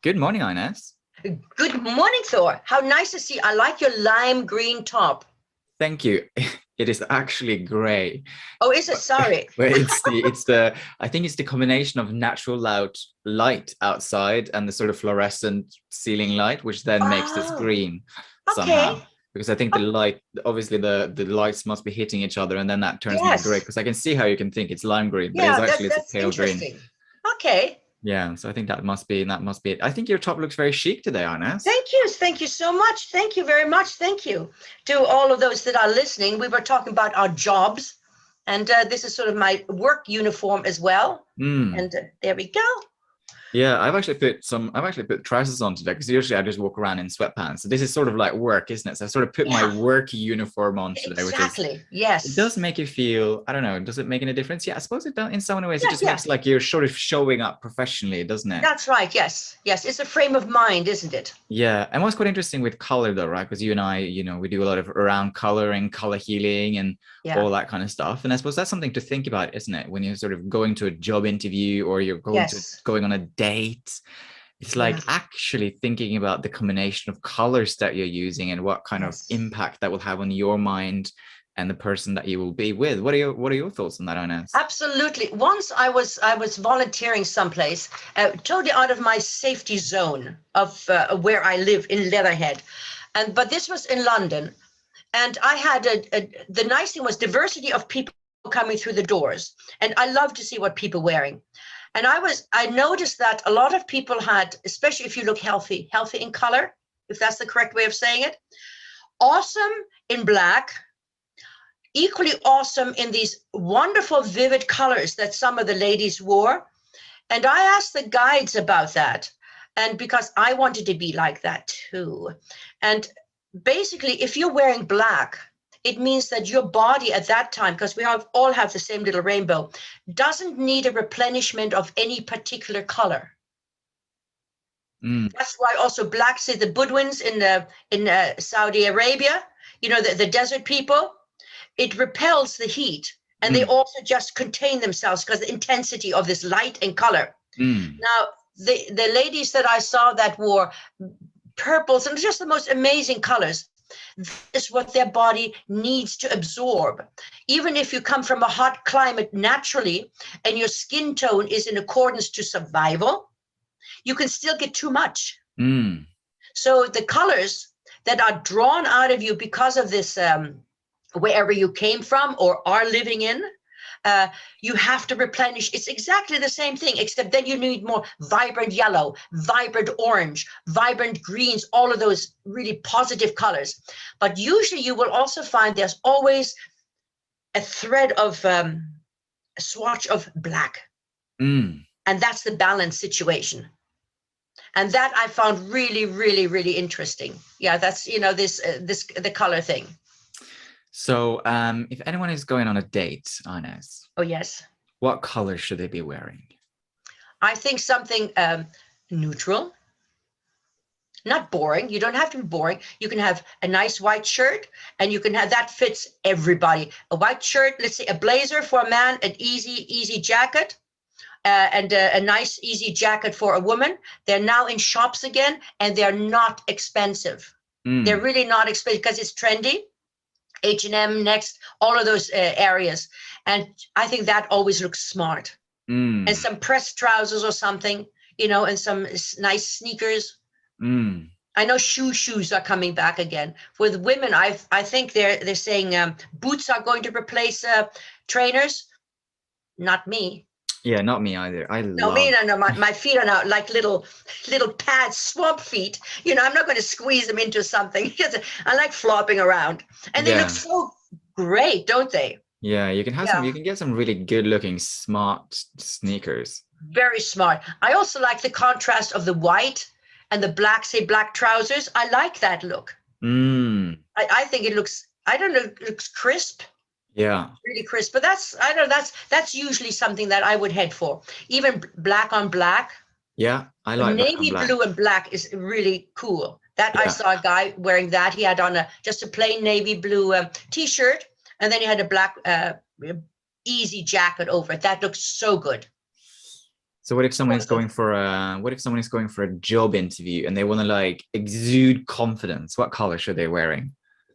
Good morning, Ines. Good morning, Thor. How nice to see you. I like your lime green top. Thank you. It is actually gray, Oh, is it? but, Sorry. but it's the I think it's the combination of natural light outside and the sort of fluorescent ceiling light, which then makes this Oh, green okay. somehow. Because I think the Oh, light, obviously the lights must be hitting each other, and then that turns into gray. yes. Because I can see how you can think it's lime green, but Yeah, it's a that's pale green. interesting. Okay. Yeah, so I think that must be it. I think your top looks very chic today, Ines. Thank you. Thank you so much. Thank you very much. Thank you to all of those that are listening. We were talking about our jobs, and this is sort of my work uniform as well. Mm. And there we go. Yeah, I've actually put trousers on today because usually I just walk around in sweatpants. So this is sort of like work, isn't it? So I sort of put my Yeah, work uniform on today, which is exactly. it Yes. does make you feel, I don't know, does it make any difference? Yeah, I suppose it does in some ways. It Yeah, just yeah. makes like you're sort of showing up professionally, doesn't it? That's right. Yes. Yes. It's a frame of mind, isn't it? Yeah. And what's quite interesting with color though, right? Because you and I, we do a lot of around color and color healing and Yeah. all that kind of stuff. And I suppose that's something to think about, isn't it? When you're sort of going to a job interview or you're Yes. going on a date. It's Yeah. like actually thinking about the combination of colors that you're using and what kind of Yes. impact that will have on your mind and the person that you will be with. What are your thoughts on that, Ines? Absolutely. Once I was volunteering someplace, totally out of my safety zone of where I live in Leatherhead, and but this was in London, and I had the nice thing was diversity of people coming through the doors, and I love to see what people wearing, and I noticed that a lot of people had, especially if you look healthy in color, if that's the correct way of saying it, awesome in black, equally awesome in these wonderful vivid colors that some of the ladies wore. And I asked the guides about that. And because I wanted to be like that too. And basically, if you're wearing black, it means that your body at that time, because all have the same little rainbow, doesn't need a replenishment of any particular color. Mm, That's why also black, say the Bedouins in Saudi Arabia, the desert people, it repels the heat, and they mm, also just contain themselves because the intensity of this light and color. mm, Now, the ladies that I saw that wore purples and just the most amazing colors, this is what their body needs to absorb. Even if you come from a hot climate naturally and your skin tone is in accordance to survival, you can still get too much. mm, So the colors that are drawn out of you because of this, wherever you came from or are living in, you have to replenish. It's exactly the same thing, except then you need more vibrant yellow, vibrant orange, vibrant greens, all of those really positive colors. But usually you will also find there's always a thread of a swatch of black. mm. And that's the balance situation. And that I found really, really, really interesting. Yeah, that's, the color thing. So, if anyone is going on a date, Ines, Oh, yes. what color should they be wearing? I think something neutral, not boring. You don't have to be boring. You can have a nice white shirt, and you can have that fits everybody. A white shirt, let's say a blazer for a man, an easy jacket, and a nice easy jacket for a woman. They're now in shops again, and they're not expensive. They're Mm, really not expensive because it's trendy. H&M, Next, all of those areas. And I think that always looks smart. And mm, some pressed trousers or something, and some nice sneakers. mm. I know shoes are coming back again. With women, I think they're saying boots are going to replace trainers. Not me. Yeah, not me either. I No, me, love. no. My feet are now like little pads, swamp feet. I'm not going to squeeze them into something. I like flopping around, and they look Yeah. so great, don't they? Yeah, Yeah. you can get some really good looking smart sneakers. Very smart. I also like the contrast of the white and the black, say black trousers. I like that look. Mm, I think it looks, I don't know, it looks crisp, yeah. really crisp. But I don't know, that's usually something that I would head for. Even black on black. Yeah, I like black on Navy black. blue and black is really cool. That I Yeah. saw a guy wearing that. He had on just a plain navy blue t-shirt, and then he had a black easy jacket over it. That looks so good. So what if someone is Also, going for a job interview and they want to like exude confidence? What color should they wearing?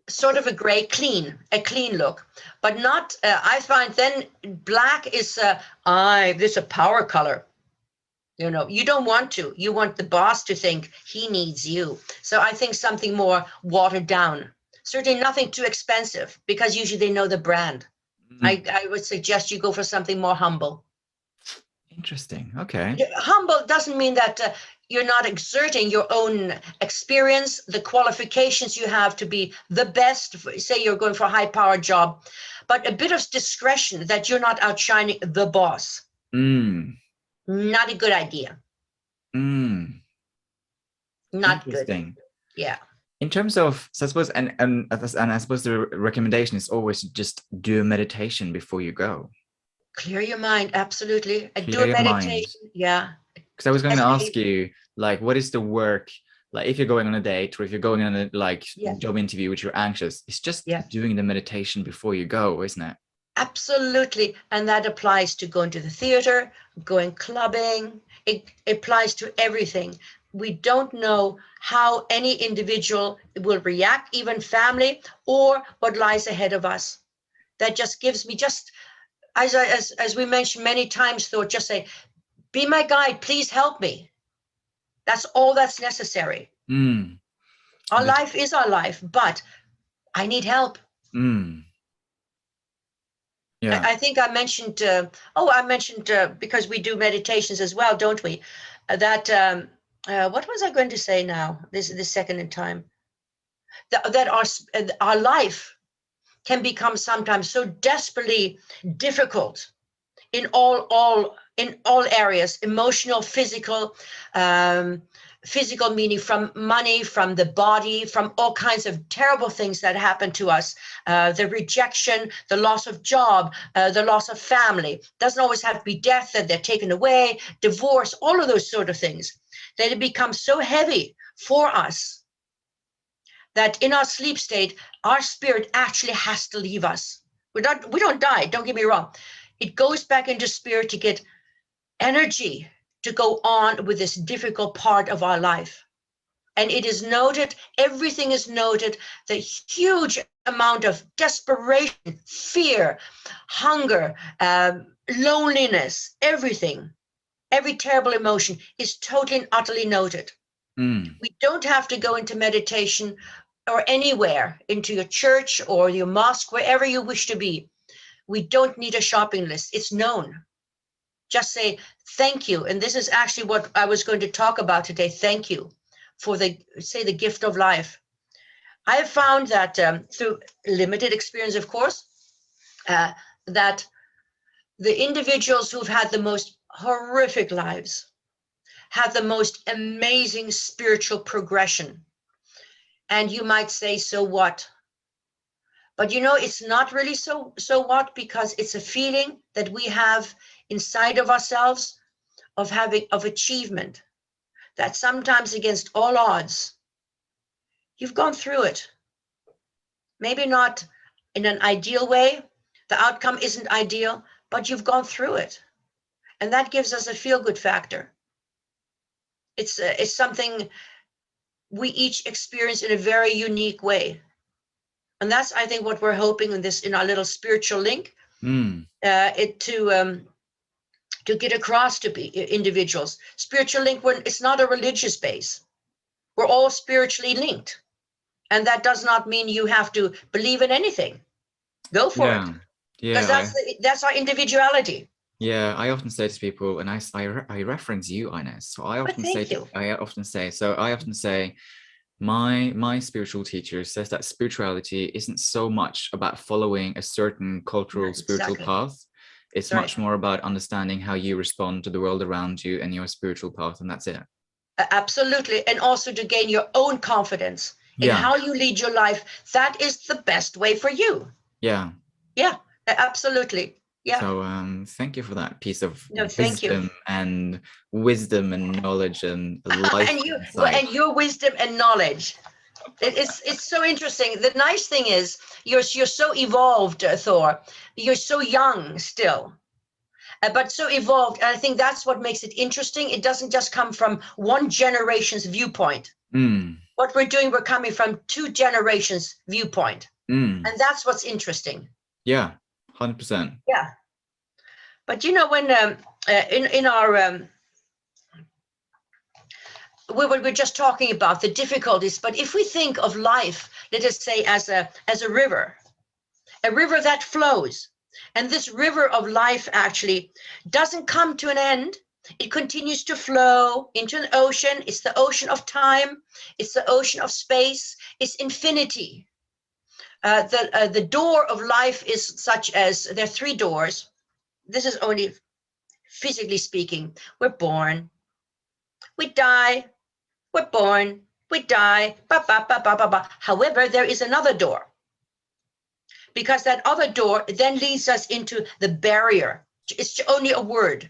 sort of a gray, a clean look, but not. I find then black is this a power color. You know, you don't want to. You want the boss to think he needs you. So I think something more watered down. Certainly nothing too expensive because usually they know the brand. Mm, I would suggest you go for something more humble. interesting. Okay. Humble doesn't mean that you're not exerting your own experience, the qualifications you have to be the best. Say you're going for a high powered job, but a bit of discretion that you're not outshining the boss. Mm, Not a good idea. mm, Not good. interesting. Yeah. In terms of, so I suppose, and I suppose the recommendation is always just do a meditation before you go. Clear your mind. Absolutely. And do Clear a your mind. meditation. Yeah. Because I was going to ask Especially, you, like, what is the work, like, if you're going on a date or if you're going on a like yeah. job interview which you're anxious, it's just Yeah. doing the meditation before you go, isn't it? Absolutely. And that applies to going to the theater, going clubbing. It applies to everything. We don't know how any individual will react, even family, or what lies ahead of us. That just gives me just as we mentioned many times, Thor, just say, be my guide, please help me. That's all that's necessary. Mm, Our but, life is our life, but I need help. mm, yeah. I think I mentioned, because we do meditations as well, don't we? That, what was I going to say now? This second in time. That our life can become sometimes so desperately difficult in all areas, emotional, physical meaning, from money, from the body, from all kinds of terrible things that happen to us, the rejection, the loss of job, the loss of family. Doesn't always have to be death, that they're taken away, divorce, all of those sort of things, that it becomes so heavy for us that in our sleep state, our spirit actually has to leave us. We don't die, don't get me wrong. It goes back into spirit to get energy to go on with this difficult part of our life. And it is noted, everything is noted, the huge amount of desperation, fear, hunger, loneliness, everything, every terrible emotion is totally and utterly noted. Mm, We don't have to go into meditation or anywhere, into your church or your mosque, wherever you wish to be. We don't need a shopping list. It's known. Just say thank you. And this is actually what I was going to talk about today. Thank you for the gift of life. I have found that through limited experience, of course, that the individuals who've had the most horrific lives have the most amazing spiritual progression. And you might say, so what? But you know, it's not really so what, because it's a feeling that we have inside of ourselves of achievement, that sometimes against all odds, you've gone through it. Maybe not in an ideal way. The outcome isn't ideal, but you've gone through it. And that gives us a feel-good factor. It's something we each experience in a very unique way. And that's, I think, what we're hoping in our little spiritual link, mm, to get across to individuals. Spiritual link, when it's not a religious base. We're all spiritually linked. And that does not mean you have to believe in anything. Go for it. yeah. Because Yeah. that's our individuality. Yeah, I often say to people, and I reference you, Ines. So But thank you. I often say, my spiritual teacher says that spirituality isn't so much about following a certain cultural spiritual Exactly. path. It's That's right. much more about understanding how you respond to the world around you and your spiritual path, and that's it. Absolutely. And also to gain your own confidence in Yeah, how you lead your life. That is the best way for you. yeah. Yeah, absolutely. Yeah. So thank you for that piece of No, thank you. wisdom and knowledge and life insight. And your wisdom and knowledge. It's so interesting. The nice thing is you're so evolved, Thor. You're so young still. but so evolved. And I think that's what makes it interesting. It doesn't just come from one generation's viewpoint. What we're doing, we're coming from 2 generations viewpoint. And that's what's interesting. Yeah, 100%. Yeah. But you know, when in our we were just talking about the difficulties, but if we think of life, let us say as a river that flows, and this river of life actually doesn't come to an end. It continues to flow into an ocean. It's the ocean of time. It's the ocean of space. It's infinity. The door of life is such as, there are 3 doors. This is only physically speaking. We're born, we die, we're born, we die, ba, ba, ba, ba, ba, ba. However, there is another door, because that other door then leads us into the barrier. It's only a word.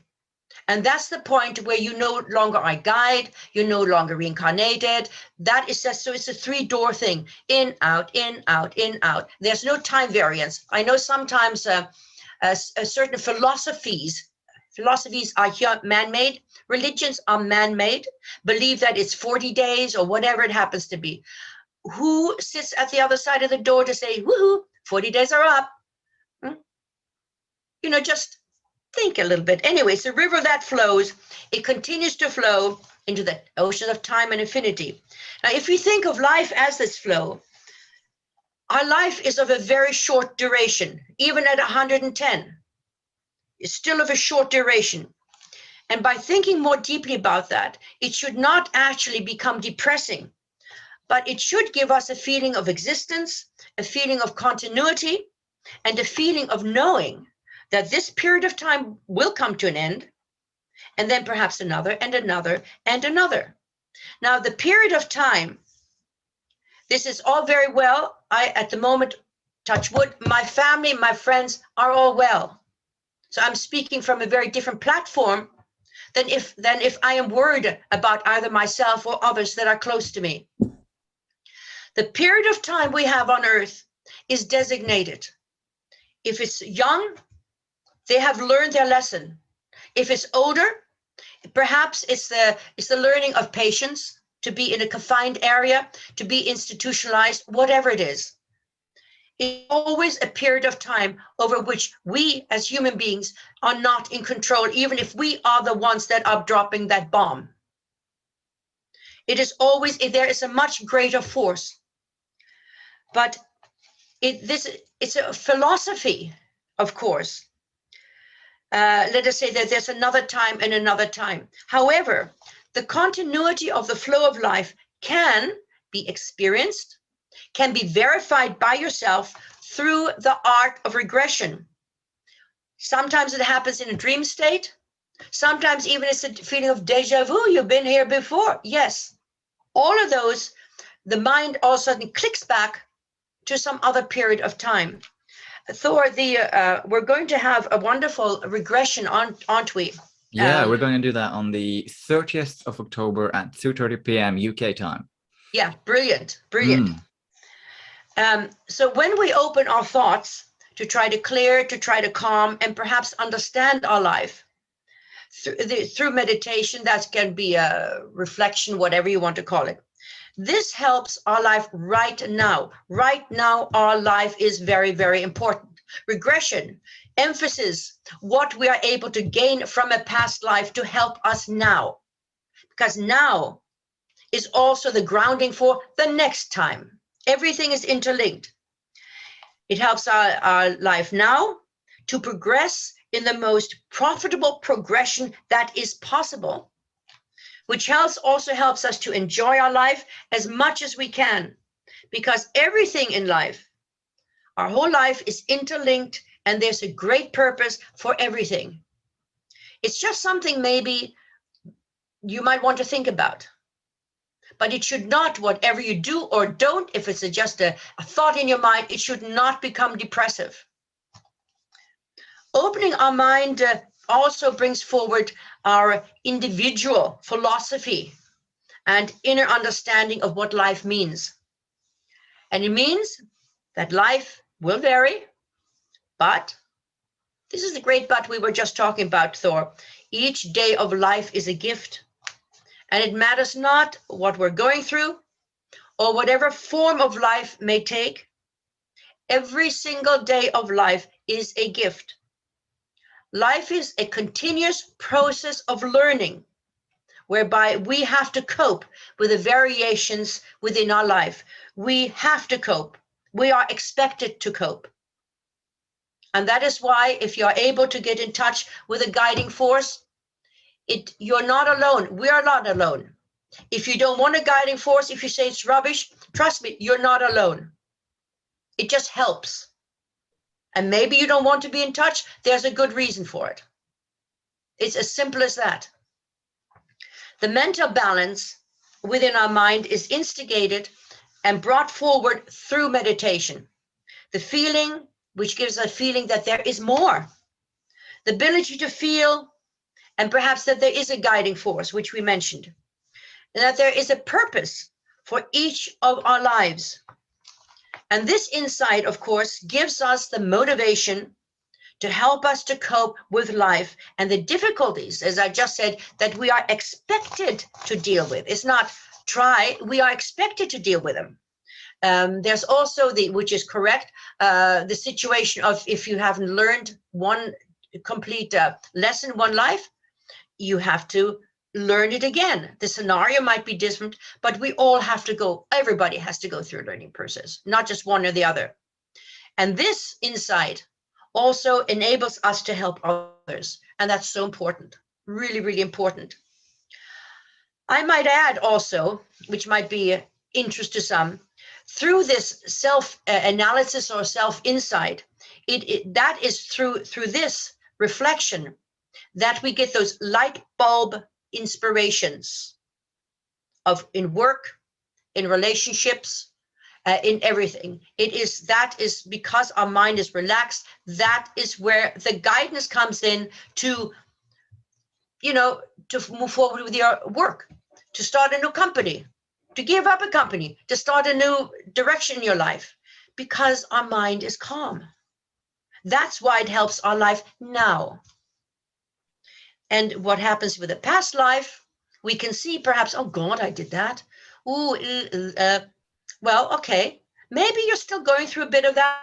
And that's the point where you no longer are a guide, you're no longer reincarnated. That is just, so it's a 3-door thing. In, out, in, out, in, out. There's no time variance. I know sometimes certain philosophies are man-made, religions are man-made, believe that it's 40 days or whatever it happens to be. Who sits at the other side of the door to say, woohoo, 40 days are up? You know, just think a little bit. Anyway, it's a river that flows. It continues to flow into the ocean of time and infinity. Now, if we think of life as this flow, our life is of a very short duration, even at 110. It's still of a short duration. And by thinking more deeply about that, it should not actually become depressing, but it should give us a feeling of existence, a feeling of continuity, and a feeling of knowing that this period of time will come to an end, and then perhaps another and another and another. Now, the period of time, this is all very well. At the moment, touch wood, my family, my friends are all well. So I'm speaking from a very different platform than if I am worried about either myself or others that are close to me. The period of time we have on earth is designated. If it's young, they have learned their lesson. If it's older, perhaps it's the learning of patience, to be in a confined area, to be institutionalized, whatever it is. It's always a period of time over which we as human beings are not in control, even if we are the ones that are dropping that bomb. It is always, there is a much greater force. But it's a philosophy, of course. Let us say that there's another time and another time. However, the continuity of the flow of life can be experienced, can be verified by yourself through the art of regression. Sometimes it happens in a dream state. Sometimes even it's a feeling of deja vu. You've been here before. Yes. All of those, the mind all of a sudden clicks back to some other period of time. Thor, we're going to have a wonderful regression, aren't we? Yeah, we're going to do that on the 30th of October at 2:30 p.m. UK time. Yeah, brilliant, brilliant. So when we open our thoughts to try to clear, to try to calm, and perhaps understand our life through meditation, that can be a reflection, whatever you want to call it. This helps our life right now. Right now, our life is very, very important. Regression, emphasis, what we are able to gain from a past life to help us now. Because now is also the grounding for the next time. Everything is interlinked. It helps our life now to progress in the most profitable progression that is possible, which also helps us to enjoy our life as much as we can, because everything in life, our whole life is interlinked, and there's a great purpose for everything. It's just something maybe you might want to think about. But it should not, whatever you do or don't, if it's just a thought in your mind, it should not become depressive. Opening our mind also brings forward our individual philosophy and inner understanding of what life means. And it means that life will vary, but This is the great but we were just talking about, Thor. Each day of life is a gift, and it matters not what we're going through or whatever form of life may take. Every single day of life is a gift. Life is a continuous process of learning, whereby we have to cope with the variations within our life. We have to cope. We are expected to cope. And that is why if you're able to get in touch with a guiding force, you're not alone. We are not alone. If you don't want a guiding force, if you say it's rubbish, trust me, you're not alone. It just helps. And maybe you don't want to be in touch. There's a good reason for it. It's as simple as that. The mental balance within our mind is instigated and brought forward through meditation. The feeling, which gives a feeling that there is more. The ability to feel, and perhaps that there is a guiding force, which we mentioned. And that there is a purpose for each of our lives. And this insight, of course, gives us the motivation to help us to cope with life and the difficulties, as I just said, that we are expected to deal with. It's not try, we are expected to deal with them. There's also which is correct, the situation of if you haven't learned one complete lesson, one life, you have to learn it again. The scenario might be different, but we all have to go, everybody has to go through a learning process, not just one or the other. And this insight also enables us to help others. And that's so important, really, really important. I might add also, which might be interest to some, through this self-analysis or self-insight, that is through this reflection that we get those light bulb inspirations in work, in relationships, in everything. That is because our mind is relaxed. That is where the guidance comes in to move forward with your work, to start a new company, to give up a company, to start a new direction in your life, because our mind is calm. That's why it helps our life now. And what happens with a past life, we can see perhaps, oh God, I did that. Well, okay, maybe you're still going through a bit of that.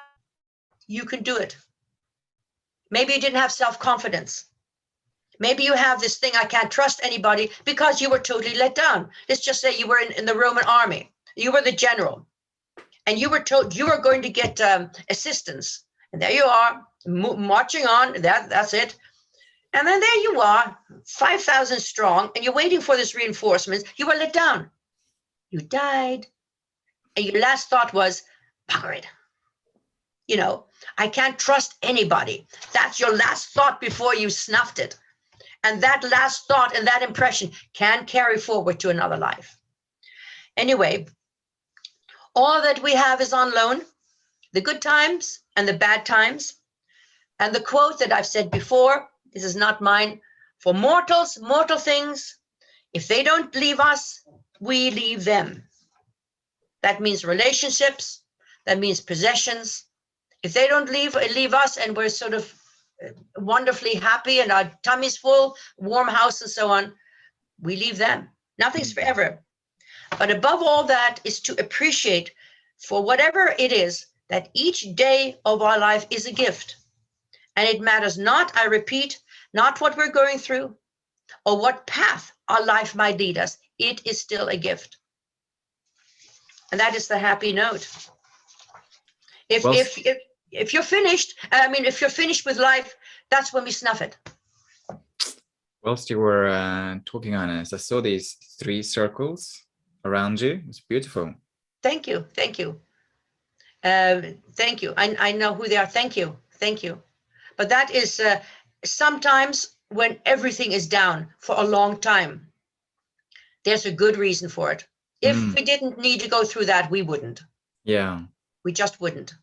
You can do it. Maybe you didn't have self-confidence. Maybe you have this thing, I can't trust anybody, because you were totally let down. Let's just say you were in the Roman army. You were the general. And you were told you were going to get assistance. And there you are, marching on, that's it. And then there you are, 5,000 strong, and you're waiting for this reinforcement. You were let down. You died. And your last thought was, bugger it. I can't trust anybody. That's your last thought before you snuffed it. And that last thought and that impression can carry forward to another life. Anyway, all that we have is on loan, the good times and the bad times. And the quote that I've said before, this is not mine, for mortals, mortal things, if they don't leave us, we leave them. That means relationships, that means possessions. If they don't leave us and we're sort of wonderfully happy and our tummy's full, warm house and so on, we leave them. Nothing's forever. But above all that is to appreciate, for whatever it is, that each day of our life is a gift. And it matters not, I repeat, not what we're going through or what path our life might lead us. It is still a gift. And that is the happy note. If you're finished, if you're finished with life, that's when we snuff it. Whilst you were talking, Ines, I saw these 3 circles around you. It's beautiful. Thank you. Thank you. Thank you. I know who they are. Thank you. Thank you. But that is sometimes when everything is down for a long time, there's a good reason for it. If we didn't need to go through that, we wouldn't. Yeah. We just wouldn't.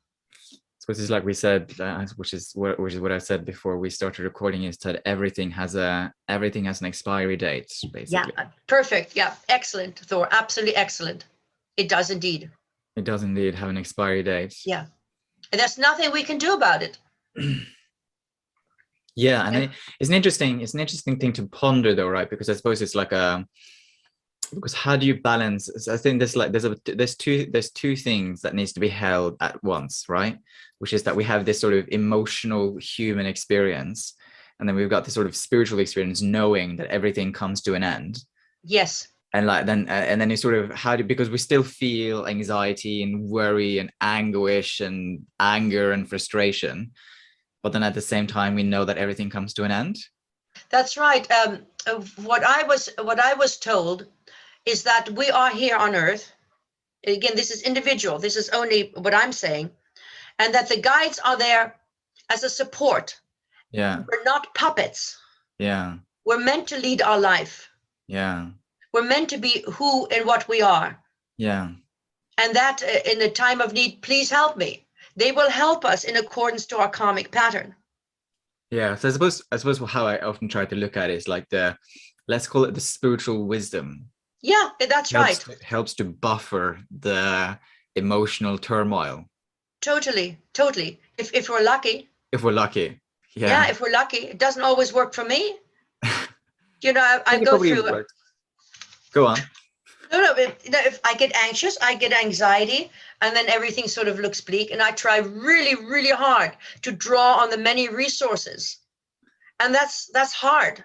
So this is like we said, which is what I said before we started recording, is that everything has an expiry date, basically. Yeah, perfect. Yeah, excellent, Thor. Absolutely excellent. It does indeed. It does indeed have an expiry date. Yeah, and there's nothing we can do about it. Yeah, and And it's an interesting thing to ponder though, right? Because I suppose it's like a because how do you balance? I think there's two things that needs to be held at once, right? Which is that we have this sort of emotional human experience, and then we've got this sort of spiritual experience, knowing that everything comes to an end. yes, And like then you sort of how do because we still feel anxiety and worry and anguish and anger and frustration, but then at the same time we know that everything comes to an end. that's right. What I was told is that we are here on Earth. Again, this is individual. This is only what I'm saying, and that the guides are there as a support. Yeah, We're not puppets. yeah, We're meant to lead our life. yeah, We're meant to be who and what we are. yeah. And that in a time of need, please help me. They will help us in accordance to our karmic pattern. Yeah, so I suppose how I often try to look at it is like the, let's call it the spiritual wisdom Yeah, that's right. helps to buffer the emotional turmoil Totally, totally. If we're lucky, if we're lucky. yeah, Yeah, if we're lucky, it doesn't always work for me. I I think it go probably through. works. Go on. No, if I get anxious, I get anxiety, and then everything sort of looks bleak. And I try really, really hard to draw on the many resources, and that's hard.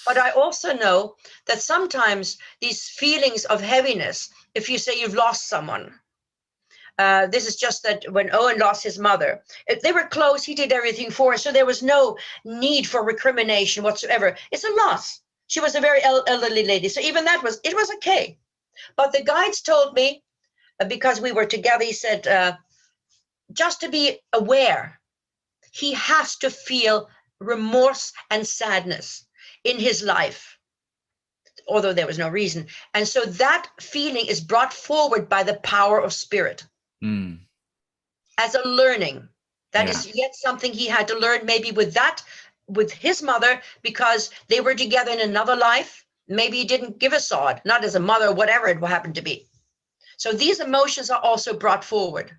But I also know that sometimes these feelings of heaviness, if you say you've lost someone, this is just that when Owen lost his mother, they were close, he did everything for her, so there was no need for recrimination whatsoever. It's a loss. She was a very elderly lady, so even it was okay. But the guides told me, because we were together, he said, just to be aware, he has to feel remorse and sadness in his life, although there was no reason. And so that feeling is brought forward by the power of spirit Mm, as a learning. That yeah, is yet something he had to learn, maybe with his mother, because they were together in another life. Maybe he didn't give a sod, not as a mother, whatever it happened to be. So these emotions are also brought forward.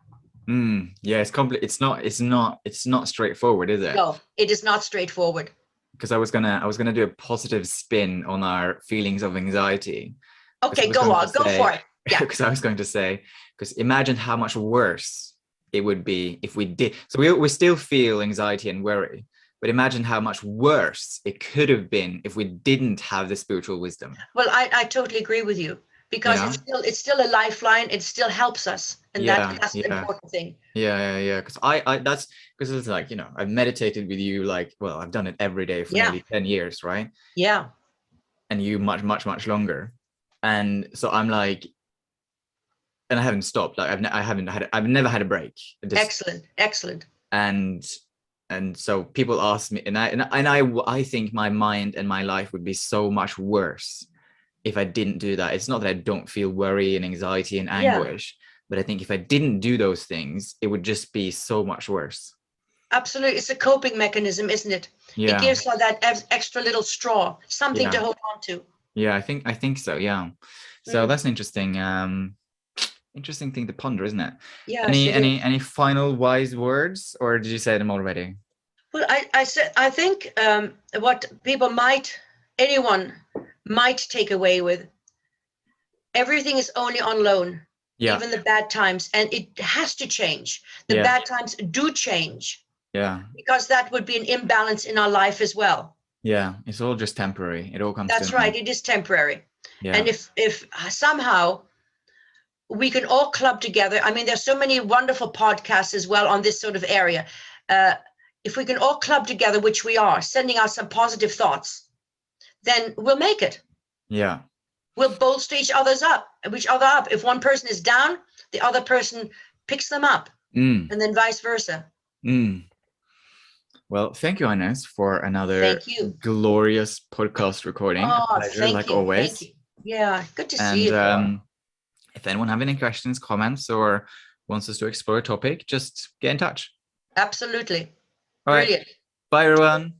yeah. It's complex. It's not straightforward, is it? No, it is not straightforward. Because I was gonna do a positive spin on our feelings of anxiety. Because I Okay, was go going to on, go for say, it. Yeah. because I was going to say, because imagine how much worse it would be if we did. So we still feel anxiety and worry, but imagine how much worse it could have been if we didn't have the spiritual wisdom. Well, I totally agree with you, You because know? it's still a lifeline. It still helps us, and Yeah, that's the yeah, important thing. yeah. Because I that's because it's like, I've meditated with you like, well, I've done it every day for Yeah, nearly 10 years, right? yeah. And you much, much, much longer. And so I'm like, and I haven't stopped. Like I've never had a break. Just Excellent, excellent. and so people ask me, I think my mind and my life would be so much worse if I didn't do that. It's not that I don't feel worry and anxiety and Yeah, anguish, but I think if I didn't do those things, it would just be so much worse. absolutely. It's a coping mechanism, isn't it? It Yeah, gives her that extra little straw, something to yeah, hold on to. yeah. I think so. Yeah. So Mm, that's interesting. Interesting thing to ponder, isn't it? yes, Any it is. any final wise words, or did you say them already? Well, I think what anyone might take away with, everything is only on loan, Yeah, even the bad times, and it has to change. The yeah, bad times do change, yeah, because that would be an imbalance in our life as well. yeah. It's all just temporary. It all comes to That's an end. right, it is temporary. Yeah, And if somehow we can all club together, I mean, there's so many wonderful podcasts as well on this sort of area. Uh, if we can all club together, which we are, sending out some positive thoughts, then we'll make it. yeah. We'll bolster each other up. If one person is down, the other person picks them up, Mm, and then vice versa. mm. Well, thank you, Ines, for another Thank you. glorious podcast recording. A Oh, pleasure, thank like you. Thank always. you. Yeah, good to see And you, Thor. if anyone have any questions, comments, or wants us to explore a topic, just get in touch. Absolutely. All right. Brilliant. Bye, everyone.